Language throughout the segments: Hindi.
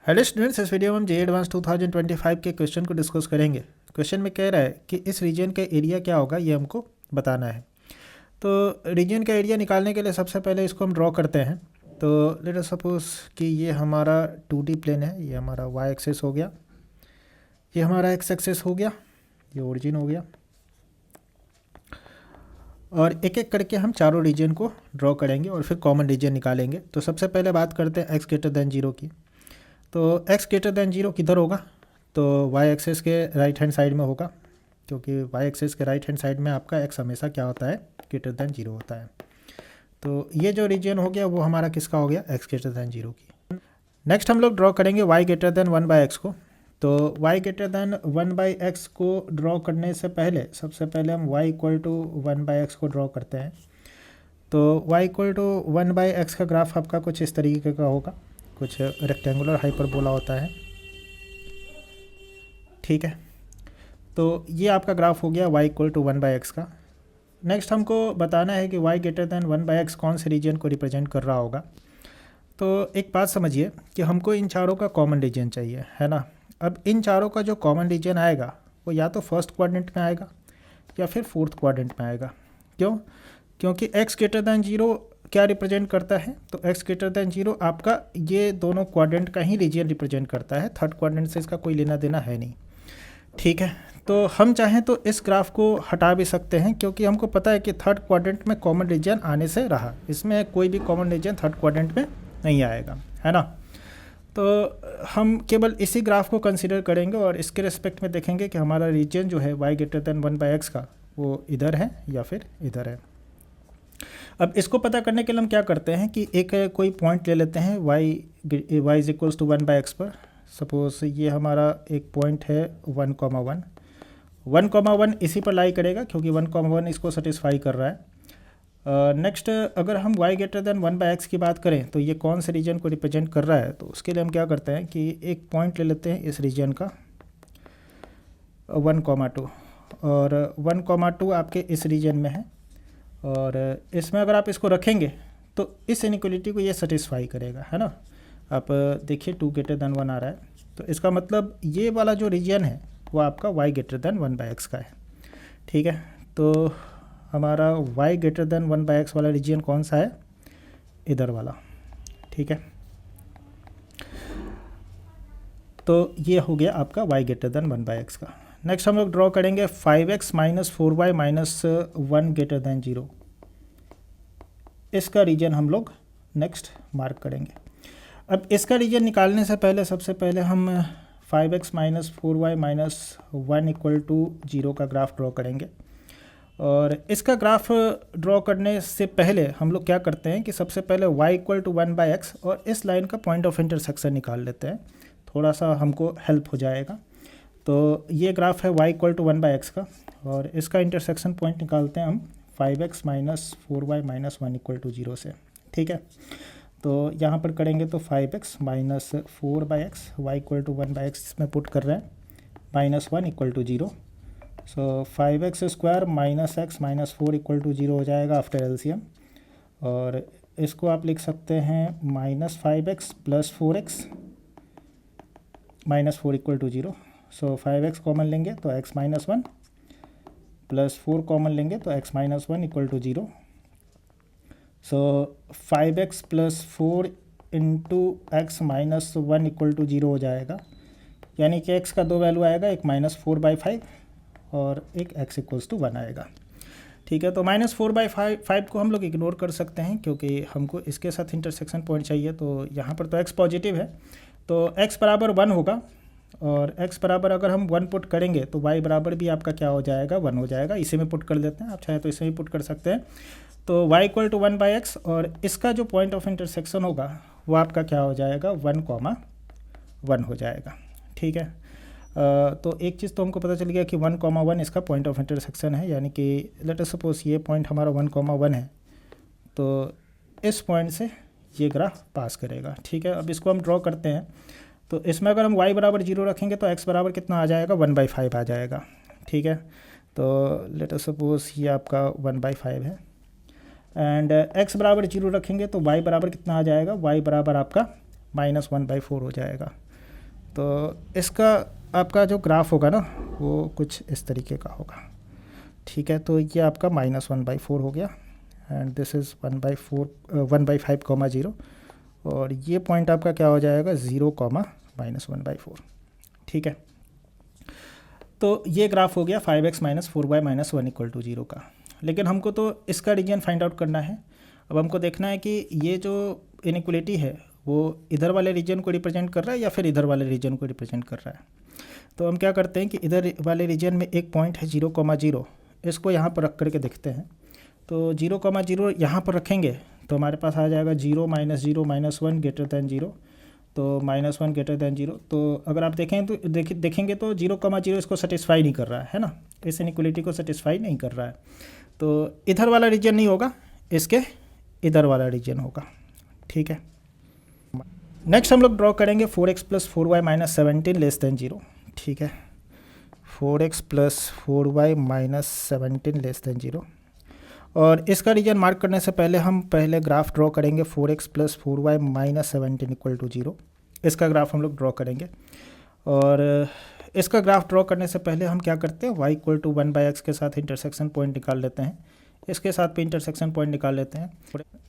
हेलो स्टूडेंट्स, इस वीडियो में हम जे एडवांस 2025 के क्वेश्चन को डिस्कस करेंगे। क्वेश्चन में कह रहा है कि इस रीजन का एरिया क्या होगा, ये हमको बताना है। तो रीजन का एरिया निकालने के लिए सबसे पहले इसको हम ड्रॉ करते हैं। तो लेट अस सपोज कि ये हमारा 2D प्लेन है, ये हमारा वाई एक्सेस हो गया, ये हमारा एक्स एक्सेस हो गया, ये ओरिजिन हो गया, और एक एक करके हम चारों रीजन को ड्रॉ करेंगे और फिर कॉमन रीजन निकालेंगे। तो सबसे पहले बात करते हैं एक्स ग्रेटर देन 0 की। तो x ग्रेटर देन 0 किधर होगा? तो y एक्सेस के राइट हैंड साइड में होगा, क्योंकि y एक्सेस के राइट हैंड साइड में आपका x हमेशा क्या होता है, ग्रेटर देन 0 होता है। तो ये जो रीजन हो गया वो हमारा किसका हो गया, x ग्रेटर देन 0 की। नेक्स्ट हम लोग ड्रॉ करेंगे y ग्रेटर देन 1/x को। तो y ग्रेटर देन 1/x को ड्रॉ करने से पहले सबसे पहले हम y इक्वल टू 1/x को ड्रॉ करते हैं। तो y इक्वल टू 1/x का ग्राफ आपका कुछ इस तरीके का होगा, कुछ रेक्टेंगुलर हाइपरबोला होता है, ठीक है। तो ये आपका ग्राफ हो गया y इक्वल टू 1/x का। नेक्स्ट हमको बताना है कि y ग्रेटर देन 1/x कौन से रीजन को रिप्रेजेंट कर रहा होगा। तो एक बात समझिए कि हमको इन चारों का कॉमन रीजन चाहिए, है ना। अब इन चारों का जो कॉमन रीजन आएगा वो या तो फर्स्ट क्वाड्रेंट में आएगा या फिर फोर्थ क्वाड्रेंट में आएगा। क्यों? क्योंकि x ग्रेटर देन 0 क्या रिप्रेजेंट करता है, तो x ग्रेटर देन 0 आपका ये दोनों क्वाड्रेंट का ही रीजन रिप्रेजेंट करता है, थर्ड क्वाड्रेंट से इसका कोई लेना देना है नहीं, ठीक है। तो हम चाहें तो इस ग्राफ को हटा भी सकते हैं, क्योंकि हमको पता है कि थर्ड क्वाड्रेंट में कॉमन रीजन आने से रहा, इसमें कोई भी कॉमन रीजन थर्ड क्वाड्रेंट में नहीं आएगा, है ना। तो हम केवल इसी ग्राफ को कंसिडर करेंगे और इसके रिस्पेक्ट में देखेंगे कि हमारा रीजन जो है y ग्रेटर देन 1/x का वो इधर है या फिर इधर है। अब इसको पता करने के लिए हम क्या करते हैं कि एक कोई पॉइंट ले लेते हैं y is equals to 1/x पर। सपोज ये हमारा एक पॉइंट है 1,1 1,1 इसी पर लाई करेगा, क्योंकि 1,1 इसको सेटिस्फाई कर रहा है। नेक्स्ट अगर हम y ग्रेटर देन 1/x की बात करें तो ये कौन से रीजन को रिप्रेजेंट कर रहा है, तो उसके लिए हम क्या करते हैं कि एक पॉइंट ले लेते हैं इस रीजन का 1,2, और 1,2 आपके इस रीजन में है, और इसमें अगर आप इसको रखेंगे तो इस इनइक्वलिटी को ये सेटिस्फाई करेगा, है ना। आप देखिए 2 ग्रेटर देन 1 आ रहा है, तो इसका मतलब ये वाला जो रीजन है वो आपका y ग्रेटर देन 1/x का है, ठीक है। तो हमारा y ग्रेटर देन 1/x वाला रीजन कौन सा है, इधर वाला, ठीक है। तो ये हो गया आपका y ग्रेटर देन 1/x का। नेक्स्ट हम लोग ड्रॉ करेंगे 5x minus 4y minus 1 greater than 0। इसका रीजन हम लोग नेक्स्ट मार्क करेंगे। अब इसका रीजन निकालने से पहले सबसे पहले हम 5x minus 4y minus 1 equal to 0 का ग्राफ ड्रॉ करेंगे। और इसका ग्राफ ड्रॉ करने से पहले हम लोग क्या करते हैं कि सबसे पहले y इक्वल टू 1/x और इस लाइन का पॉइंट ऑफ इंटरसेक्शन निकाल लेते हैं, थोड़ा सा हमको हेल्प हो जाएगा। तो ये ग्राफ है y इक्वल टू 1/x का, और इसका इंटरसेक्शन पॉइंट निकालते हैं हम 5x minus 4y minus 1 equal to 0 से, ठीक है। तो यहाँ पर करेंगे तो 5x minus 4/x, y equal to 1/x इसमें पुट कर रहे हैं, minus 1 equal to 0। So 5x square minus x minus 4 equal to 0 हो जाएगा आफ्टर एलसीएम। और इसको आप लिख सकते हैं minus 5x plus 4x minus 4 equal to 0। So 5x common लेंगे तो x माइनस 1 प्लस 4 कॉमन लेंगे तो x minus 1 equal to 0। So 5x plus 4 into x minus 1 equal to 0 हो जाएगा, यानी कि x का दो वैल्यू आएगा, एक -4/5 और एक x इक्वल्स टू 1 आएगा, ठीक है। तो -4/5 को हम लोग इग्नोर कर सकते हैं, क्योंकि हमको इसके साथ इंटरसेक्शन पॉइंट चाहिए। तो यहाँ पर तो x पॉजिटिव है, तो x बराबर 1 होगा, और x बराबर अगर हम 1 पुट करेंगे तो y बराबर भी आपका क्या हो जाएगा, 1 हो जाएगा। इसी में पुट कर देते हैं, आप चाहे तो इसे भी पुट कर सकते हैं। तो y इक्वल टू 1/x और इसका जो पॉइंट ऑफ इंटरसेक्शन होगा वो आपका क्या हो जाएगा, 1,1 हो जाएगा, ठीक है। तो एक चीज़ तो हमको पता चल गया कि 1,1 इसका पॉइंट ऑफ इंटरसेक्शन है, यानी कि लेट अस सपोज ये पॉइंट हमारा 1,1 है, तो इस पॉइंट से ये ग्राफ पास करेगा, ठीक है। अब इसको हम ड्रॉ करते हैं, तो इसमें अगर हम y बराबर 0 रखेंगे तो x बराबर कितना आ जाएगा, 1/5 आ जाएगा, ठीक है। तो लेट अस सपोज ये आपका 1/5 है, एंड x बराबर 0 रखेंगे तो y बराबर कितना आ जाएगा, y बराबर आपका -1/4 हो जाएगा। तो इसका आपका जो ग्राफ होगा ना वो कुछ इस तरीके का होगा, ठीक है। तो ये आपका -1/4 हो गया एंड दिस इज़ 1/5, और ये पॉइंट आपका क्या हो जाएगा 0, -1/4, ठीक है। तो ये ग्राफ हो गया 5x - 4y - 1 = 0 का। लेकिन हमको तो इसका रीजन फाइंड आउट करना है। अब हमको देखना है कि ये जो इनइक्वलिटी है वो इधर वाले रीजन को रिप्रेजेंट कर रहा है या फिर इधर वाले रीजन को रिप्रेजेंट कर रहा है। तो हम क्या करते हैं कि इधर वाले रीजन में एक पॉइंट है 0, इसको यहाँ पर रख करके देखते हैं। तो 0, यहाँ पर रखेंगे तो हमारे पास आ जाएगा 0 - 0 - 1 > 0, तो -1 > 0। तो अगर आप देखें तो देखेंगे तो 0, इसको सेटिस्फाई नहीं कर रहा है ना, इस इनइक्वलिटी को सेटिस्फाई नहीं कर रहा है। तो इधर वाला रीजन नहीं होगा, इसके इधर वाला रीजन होगा, ठीक है। नेक्स्ट हम लोग ड्रॉ करेंगे 4x + 4y - 17 < 0, ठीक है। 4x + 4y - 17 < 0, और इसका रीजन मार्क करने से पहले हम पहले ग्राफ ड्रॉ करेंगे 4x + 4y - 17 = 0। इसका ग्राफ हम लोग ड्रॉ करेंगे, और इसका ग्राफ ड्रॉ करने से पहले हम क्या करते हैं y = 1/x के साथ इंटरसेक्शन पॉइंट निकाल लेते हैं। इसके साथ भी इंटरसेक्शन पॉइंट निकाल लेते हैं,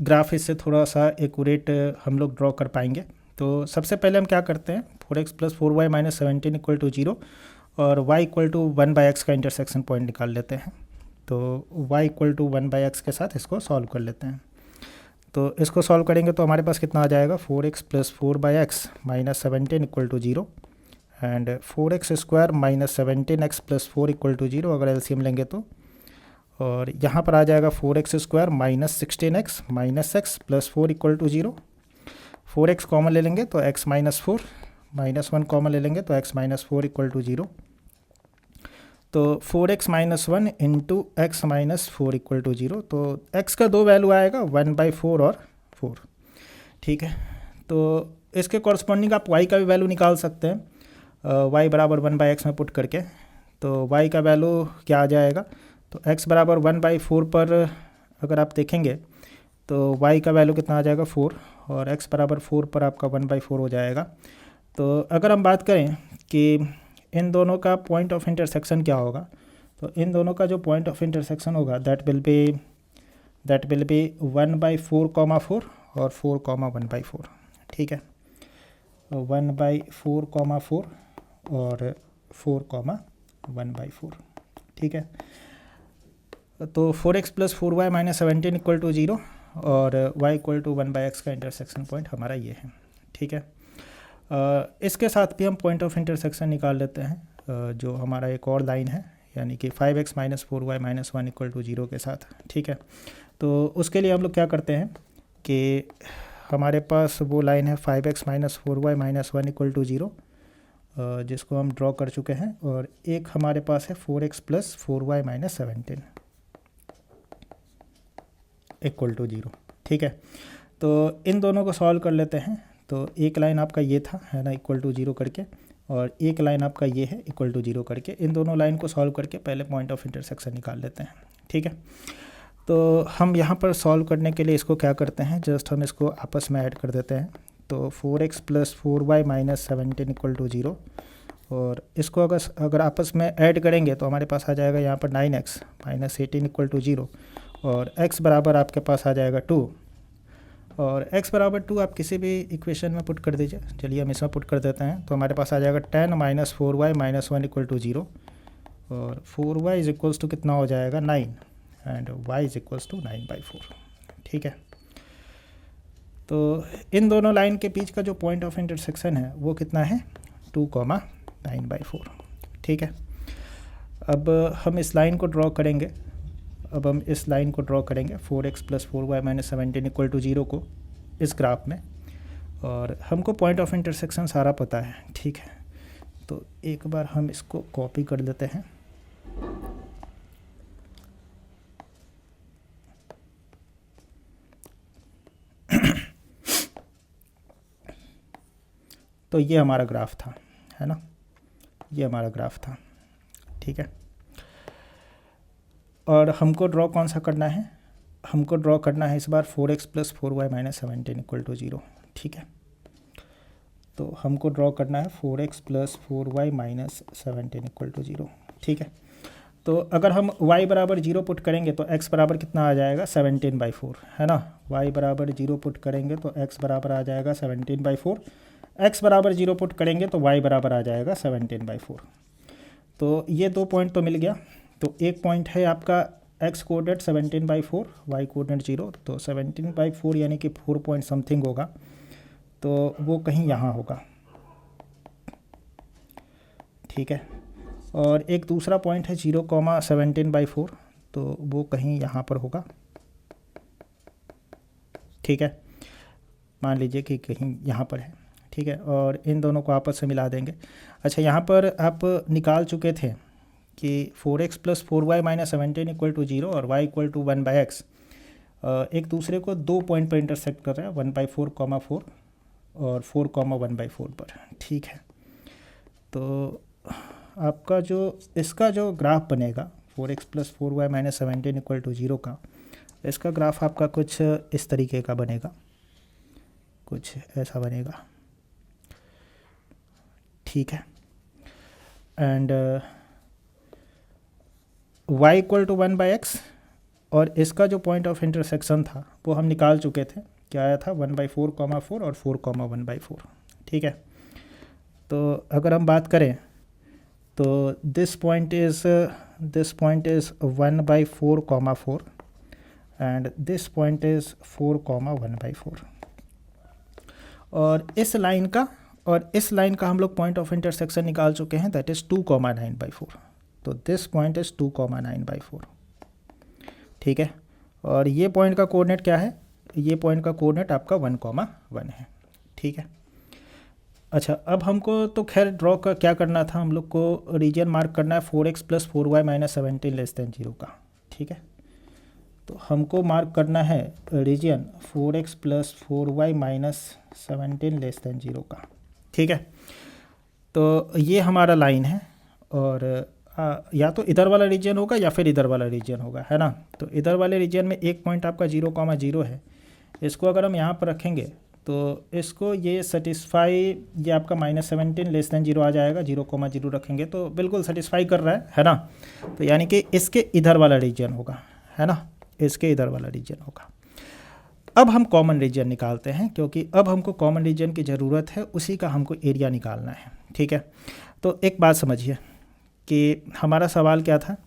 ग्राफ इससे थोड़ा सा एक्यूरेट हम लोग ड्रॉ कर पाएंगे। तो सबसे पहले हम क्या करते हैं 4x + 4y - 17 = 0 और y = 1/x का इंटरसेक्शन पॉइंट निकाल लेते हैं। तो y = 1/x के साथ इसको सॉल्व कर लेते हैं। तो इसको सॉल्व करेंगे तो हमारे पास कितना आ जाएगा 4x + 4/x - 17 = 0 and 4x² - 17x + 4 = 0 अगर एलसीएम लेंगे तो, और यहाँ पर आ जाएगा 4x² - 16x - x + 4 = 0। 4x common ले लेंगे तो x - 4, -1 कॉमन ले लेंगे तो x - 4 = 0। तो 4x - 1 × x - 4 = 0। तो x का दो वैल्यू आएगा 1/4 और 4, ठीक है। तो इसके कॉरस्पॉन्डिंग आप y का भी वैल्यू निकाल सकते हैं, y = 1/x में पुट करके। तो y का वैल्यू क्या आ जाएगा, तो x = 1/4 पर अगर आप देखेंगे तो y का वैल्यू कितना आ जाएगा 4, और x = 4 पर आपका 1/4 हो जाएगा। तो अगर हम बात करें कि इन दोनों का पॉइंट ऑफ इंटरसेक्शन क्या होगा, तो इन दोनों का जो पॉइंट ऑफ इंटरसेक्शन होगा दैट विल बी 1/4, 4 और 4, 1/4, ठीक है। 1/4, 4 और 4, 1/4, ठीक है। तो 4x + 4y - 17 = 0 और y = 1/x का इंटरसेक्शन पॉइंट हमारा ये है, ठीक है। इसके साथ भी हम पॉइंट ऑफ इंटरसेक्शन निकाल लेते हैं, जो हमारा एक और लाइन है यानी कि 5x - 4y - 1 = 0 के साथ, ठीक है। तो उसके लिए हम लोग क्या करते हैं कि हमारे पास वो लाइन है 5x - 4y - 1 = 0, जिसको हम ड्रॉ कर चुके हैं, और एक हमारे पास है 4x + 4y - 17 = 0, ठीक है। तो इन दोनों को सॉल्व कर लेते हैं। तो एक लाइन आपका ये था है ना =0 करके, और एक लाइन आपका ये है =0 करके। इन दोनों लाइन को सॉल्व करके पहले पॉइंट ऑफ इंटरसेक्शन निकाल लेते हैं, ठीक है। तो हम यहाँ पर सॉल्व करने के लिए इसको क्या करते हैं, जस्ट हम इसको आपस में ऐड कर देते हैं। तो 4x + 4y - 17 = 0, और इसको अगर आपस में ऐड करेंगे तो हमारे पास आ जाएगा यहाँ पर 9x - 18 = 0, और x बराबर आपके पास आ जाएगा 2, और x = 2 आप किसी भी इक्वेशन में पुट कर दीजिए। चलिए हम इसमें पुट कर देते हैं, तो हमारे पास आ जाएगा 10 - 4y - 1 = 0, और 4y = कितना हो जाएगा 9 एंड y = 9/4, ठीक है। तो इन दोनों लाइन के बीच का जो पॉइंट ऑफ इंटरसेक्शन है वो कितना है 2, 9/4, ठीक है। अब हम इस लाइन को ड्रॉ करेंगे, 4x + 4y - 17 = 0 को इस ग्राफ में, और हमको पॉइंट ऑफ इंटरसेक्शन सारा पता है, ठीक है। तो एक बार हम इसको कॉपी कर लेते हैं। तो ये हमारा ग्राफ था, है ना, ये हमारा ग्राफ था, ठीक है। और हमको ड्रॉ कौन सा करना है, हमको ड्रॉ करना है इस बार 4x + 4y - 17 = 0, ठीक है। तो हमको ड्रॉ करना है 4x plus 4y minus 17 equal to 0। ठीक है, तो अगर हम y बराबर 0 पुट करेंगे तो x बराबर कितना आ जाएगा 17/4, है ना। y बराबर 0 पुट करेंगे तो x बराबर आ जाएगा 17/4, x बराबर 0 पुट करेंगे तो y बराबर आ जाएगा 17/4। तो ये 2 पॉइंट तो मिल गया। तो एक पॉइंट है आपका x कोऑर्डिनेट 17/4, y कोऑर्डिनेट 0, तो 17/4 यानी कि 4 पॉइंट समथिंग होगा, तो वो कहीं यहाँ होगा। ठीक है, और एक दूसरा पॉइंट है 0,17/4, तो वो कहीं यहाँ पर होगा। ठीक है, मान लीजिए कि कहीं यहाँ पर है। ठीक है, और इन दोनों को आपस में मिला देंगे। अच्छा, यहाँ पर आप निकाल चुके थे कि 4x plus 4y minus 17 equal to 0 और y इक्वल टू 1/x एक दूसरे को 2 पॉइंट पर इंटरसेक्ट कर रहे हैं, 1/4,4 और 4,1/4 पर। ठीक है, तो आपका जो इसका जो ग्राफ बनेगा 4x plus 4y minus 17 equal to 0 का, इसका ग्राफ आपका कुछ इस तरीके का बनेगा, कुछ ऐसा बनेगा। ठीक है, and y equal to 1/x और इसका जो पॉइंट ऑफ इंटरसेक्शन था वो हम निकाल चुके थे, क्या आया था 1/4,4 और 4,1/4। ठीक है, तो अगर हम बात करें तो this point is 1/4,4 and this point is 4,1/4। और इस लाइन का हम लोग पॉइंट ऑफ इंटरसेक्शन निकाल चुके हैं, दैट इज़ 2,9/4। तो दिस पॉइंट इज़ 2,9/4। ठीक है, और ये पॉइंट का कोऑर्डिनेट क्या है, ये पॉइंट का कोऑर्डिनेट आपका 1,1 है। ठीक है, अच्छा, अब हमको तो खैर ड्रॉ का क्या करना था, हम लोग को रीजन मार्क करना है 4x plus 4y minus 17 less than 0 का। ठीक है, तो हमको मार्क करना है region 4x plus 4y minus 17 less than 0 का। ठीक है, तो ये हमारा लाइन है, और या तो इधर वाला रीजन होगा या फिर इधर वाला रीजन होगा, है ना। तो इधर वाले रीजन में एक पॉइंट आपका 0,0 है, इसको अगर हम यहाँ पर रखेंगे तो इसको ये सेटिस्फाई, ये आपका -17 लेस देन 0 आ जाएगा, 0,0 रखेंगे तो बिल्कुल सेटिस्फाई कर रहा है ना। तो यानी कि इसके इधर वाला रीजन होगा, है ना, इसके इधर वाला रीजन होगा। अब हम कॉमन रीजन निकालते हैं, क्योंकि अब हमको कॉमन रीजन की ज़रूरत है, उसी का हमको एरिया निकालना है। ठीक है, तो एक बात समझिए कि हमारा सवाल क्या था,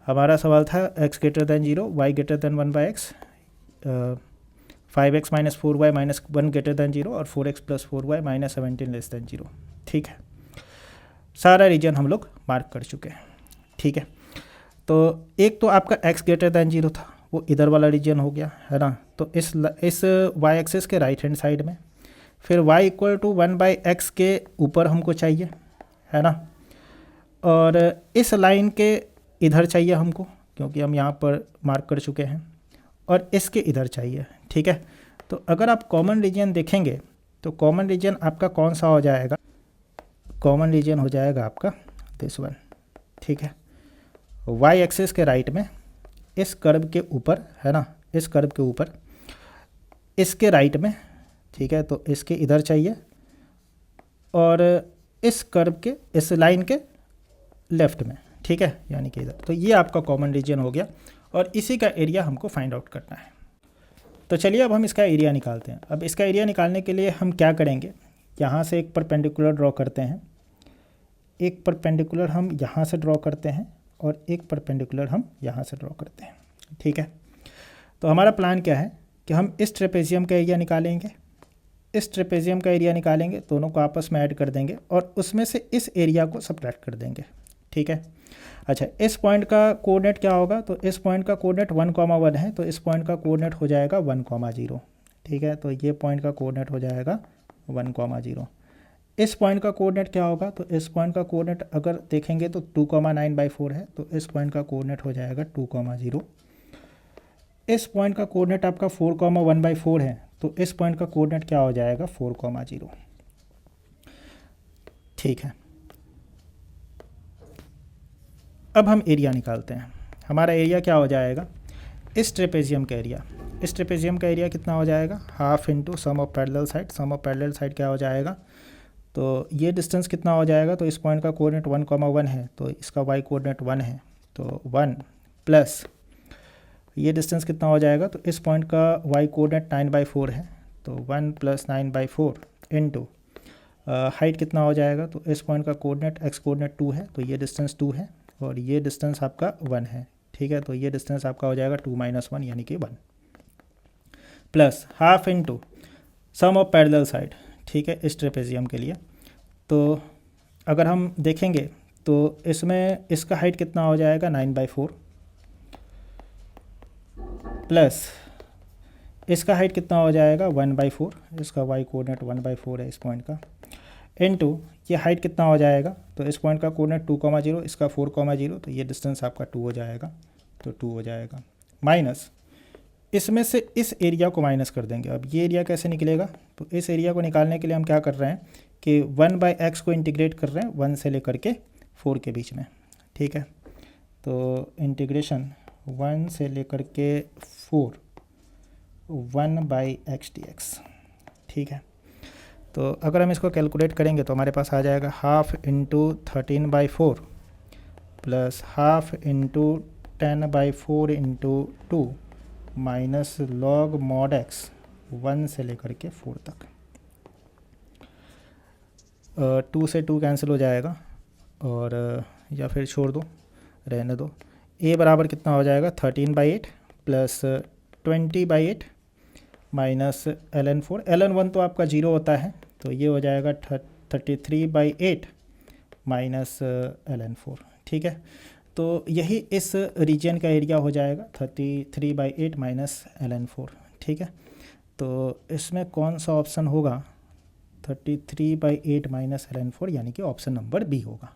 हमारा सवाल था x greater than 0, y greater than 1/x, 5x minus 4y minus 1 greater than 0 और 4x plus 4y minus 17 less than 0। ठीक है, सारा रीजन हम लोग मार्क कर चुके हैं। ठीक है, तो एक तो आपका x ग्रेटर दैन 0 था, वो इधर वाला रीजन हो गया, है ना। तो इस y एक्सिस के राइट हैंड साइड में, फिर y इक्वल टू 1/x के ऊपर हमको चाहिए, है ना, और इस लाइन के इधर चाहिए हमको, क्योंकि हम यहाँ पर मार्क कर चुके हैं, और इसके इधर चाहिए। ठीक है, तो अगर आप कॉमन रीजन देखेंगे तो कॉमन रीजन आपका कौन सा हो जाएगा, कॉमन रीजन हो जाएगा आपका दिस वन। ठीक है, y एक्सिस के राइट में इस कर्व के ऊपर, है ना, इस कर्व के ऊपर इसके राइट में। ठीक है, तो इसके इधर चाहिए, और इस कर्व के इस लाइन के लेफ्ट में। ठीक है, यानी कि इधर। तो ये आपका कॉमन रीजन हो गया, और इसी का एरिया हमको फाइंड आउट करना है। तो चलिए अब हम इसका एरिया निकालते हैं। अब इसका एरिया निकालने के लिए हम क्या करेंगे, यहाँ से एक परपेंडिकुलर ड्रॉ करते हैं, एक परपेंडिकुलर हम यहाँ से ड्रॉ करते हैं, और एक परपेंडिकुलर हम यहाँ से ड्रॉ करते हैं। ठीक है, तो हमारा प्लान क्या है कि हम इस ट्रेपेजियम का एरिया निकालेंगे, इस ट्रेपेजियम का एरिया निकालेंगे, दोनों को आपस में ऐड कर देंगे, और उसमें से इस एरिया को सब्ट्रैक्ट कर देंगे। ठीक है, अच्छा, इस पॉइंट का कोऑर्डिनेट क्या होगा, तो इस पॉइंट का कोऑर्डिनेट 1,1 है, तो इस पॉइंट का कोऑर्डिनेट हो जाएगा 1,0। ठीक है, तो ये पॉइंट का कोऑर्डिनेट हो जाएगा 1,0। इस पॉइंट का कोऑर्डिनेट क्या होगा, तो इस पॉइंट का कोऑर्डिनेट अगर देखेंगे तो 2,9/4 है, तो इस पॉइंट का कोऑर्डिनेट हो जाएगा 2,0। इस पॉइंट का कोऑर्डिनेट आपका 4,1/4 है, तो इस पॉइंट का कोऑर्डिनेट क्या हो जाएगा 4,0। ठीक है, अब हम एरिया निकालते हैं। हमारा एरिया क्या हो जाएगा, इस ट्रेपेजियम का एरिया, इस ट्रेपेजियम का एरिया कितना हो जाएगा, half into sum of parallel side. Sum of parallel side क्या हो जाएगा, तो ये डिस्टेंस कितना हो जाएगा, तो इस पॉइंट का कोऑर्डिनेट 1,1 है, तो इसका वाई कोऑर्डिनेट 1 है, तो 1 प्लस ये डिस्टेंस कितना हो जाएगा, तो इस पॉइंट का वाई कोऑर्डिनेट 9/4 है, तो 1 + 9/4 इनटू हाइट कितना हो जाएगा, तो इस पॉइंट का कोऑर्डिनेट एक्स कोऑर्डिनेट 2 है, तो ये डिस्टेंस 2 है और ये डिस्टेंस आपका 1 है। ठीक है, तो ये डिस्टेंस आपका हो जाएगा 2 - 1 यानी कि 1 plus half into sum of parallel side. ठीक है, इस ट्रेपेजियम के लिए तो अगर हम देखेंगे तो इसमें इसका हाइट कितना हो जाएगा 9/4 प्लस इसका हाइट कितना हो जाएगा 1/4, इसका वाई कोऑर्डिनेट 1/4 है इस पॉइंट का, इनटू ये हाइट कितना हो जाएगा, तो इस पॉइंट का कोऑर्डिनेट 2,0, इसका 4,0, तो ये डिस्टेंस आपका 2 हो जाएगा, तो 2 हो जाएगा माइनस इसमें से इस एरिया को माइनस कर देंगे। अब ये एरिया कैसे निकलेगा, तो इस एरिया को निकालने के लिए हम क्या कर रहे हैं कि 1/x को इंटीग्रेट कर रहे हैं 1 से लेकर के 4 के बीच में। ठीक है, तो इंटीग्रेशन 1 से लेकर के 4 1/x dx। ठीक है, तो अगर हम इसको कैलकुलेट करेंगे तो हमारे पास आ जाएगा half into 13/4 plus half into 10/4 into 2 minus log mod x 1 से लेकर के 4 तक। 2 से 2 कैंसिल हो जाएगा और या फिर छोड़ दो, रहने दो। a बराबर कितना हो जाएगा 13/8 प्लस 20/8 माइनस ln4, ln1 तो आपका 0 होता है, तो ये हो जाएगा 33/8 माइनस ln4। ठीक है, तो यही इस रीजन का एरिया हो जाएगा 33/8 माइनस ln4। ठीक है, तो इसमें कौन सा ऑप्शन होगा 33/8 माइनस ln4, यानी कि ऑप्शन नंबर बी होगा।